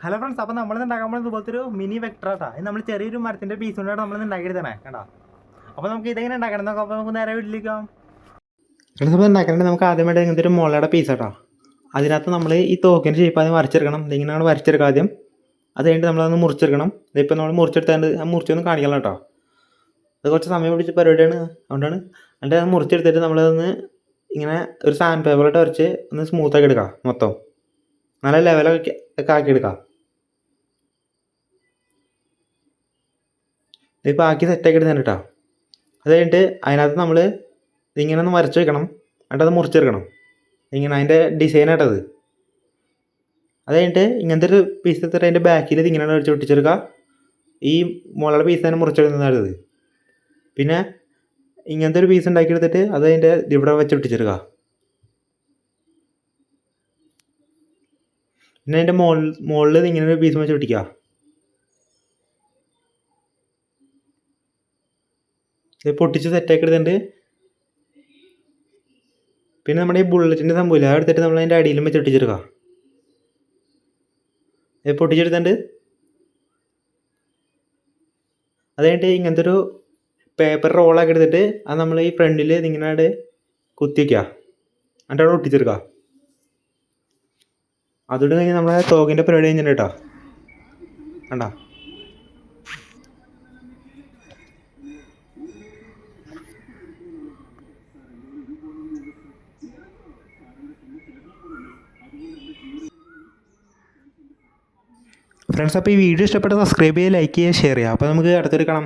Hello friends, അപ്പോൾ നമ്മളിന്ന് ഉണ്ടാക്കാൻ പോകുന്നത് ഇതുപോലത്തെ ഒരു മിനി വെക്ടറാട്ടാ. ഇത് നമ്മൾ ചെറിയൊരു മരത്തിൻ്റെ പീസ് കൊണ്ടാണ് നമ്മളിന്ന് ഉണ്ടാക്കിയെടുത്തേ കണ്ടോ. അപ്പോൾ നമുക്ക് ഇതെങ്ങനെ ഉണ്ടാക്കണം നോക്കാം. അപ്പോൾ നമുക്ക് നേരെ വീട്ടിലേക്കാം. ഫ്രണ്ട്സ്, അപ്പോൾ ഉണ്ടാക്കേണ്ടത് നമുക്ക് ആദ്യമായിട്ട് ഇങ്ങനത്തെ ഒരു മുളയുടെ പീസ് കേട്ടോ. അതിനകത്ത് നമ്മൾ ഈ തോക്കിൻ്റെ ഷേപ്പ് ആദ്യം വരച്ചെടുക്കണം. ഇതിങ്ങനെയാണ് വരച്ചെടുക്കുക ആദ്യം. അത് കഴിഞ്ഞിട്ട് നമ്മളതൊന്ന് മുറിച്ചെടുക്കണം. ഇതിപ്പോൾ നമ്മൾ മുറിച്ചെടുത്താണ്ട് ആ മുറിച്ചൊന്നും കാണിക്കണം കേട്ടോ. അത് കുറച്ച് സമയം പിടിച്ച പരിപാടിയാണ്, അതുകൊണ്ടാണ്. എന്നിട്ട് അത് മുറിച്ചെടുത്തിട്ട് നമ്മളതൊന്ന് ഇങ്ങനെ ഒരു സാൻഡ് പേപ്പറിട്ട് വരച്ച് ഒന്ന് സ്മൂത്താക്കി എടുക്കാം. മൊത്തം നല്ല ലെവലൊക്കെ ആക്കിയെടുക്കാം. ഇതിപ്പോൾ ആക്കി സെറ്റാക്കി എടുത്താണ് കേട്ടോ. അത് കഴിഞ്ഞിട്ട് അതിനകത്ത് നമ്മൾ ഇതിങ്ങനെ ഒന്ന് വരച്ച് വെക്കണം. എന്നിട്ട് അത് മുറിച്ചെടുക്കണം. ഇങ്ങനെ അതിൻ്റെ ഡിസൈനായിട്ടത്. അത് കഴിഞ്ഞിട്ട് ഇങ്ങനത്തെ ഒരു പീസ് എടുത്തിട്ട് അതിൻ്റെ ബാക്കിൽ ഇത് ഇങ്ങനെ അടിച്ച് ഒട്ടിച്ചെടുക്കുക. ഈ മുളയുടെ പീസ് തന്നെ മുറിച്ചെടുക്കുന്നതാണിത്. പിന്നെ ഇങ്ങനത്തെ ഒരു പീസ് ഉണ്ടാക്കിയെടുത്തിട്ട് അത് അതിൻ്റെ ഇവിടെ വെച്ച് ഒട്ടിച്ചെടുക്കുക. പിന്നെ അതിൻ്റെ മുകളിൽ ഇങ്ങനെ ഒരു പീസ് വെച്ച് ഒട്ടിക്കുക. ഇത് പൊട്ടിച്ച് സെറ്റാക്കി എടുത്തിട്ട് പിന്നെ നമ്മുടെ ഈ ബുള്ളറ്റിൻ്റെ സംഭവമില്ല, അത് എടുത്തിട്ട് നമ്മൾ അതിൻ്റെ അടിയിലും വെച്ച് ഒട്ടിച്ചെടുക്കുക. ഇത് പൊട്ടിച്ചെടുത്തിട്ട് അത് കഴിഞ്ഞിട്ട് ഇങ്ങനത്തെ ഒരു പേപ്പർ റോളാക്കി എടുത്തിട്ട് അത് നമ്മൾ ഈ ഫ്രണ്ടിൽ ഇതിങ്ങനെ കുത്തി വയ്ക്കുക. എന്നിട്ട് അവിടെ ഒട്ടിച്ചെടുക്കുക. അതോട് കഴിഞ്ഞ് നമ്മളെ തോക്കിൻ്റെ പരിപാടി കഴിഞ്ഞിട്ട് കേട്ടോ. കണ്ടോ. ഫ്രണ്ട്സ്, അപ്പോൾ ഈ വീഡിയോ ഇഷ്ടപ്പെട്ട സബ്സ്ക്രൈബ് ചെയ്യുക, ലൈക്ക് ചെയ്യുക, ഷെയർ ചെയ്യുക. അപ്പോൾ നമുക്ക് അടുത്തൊരു കാണാം.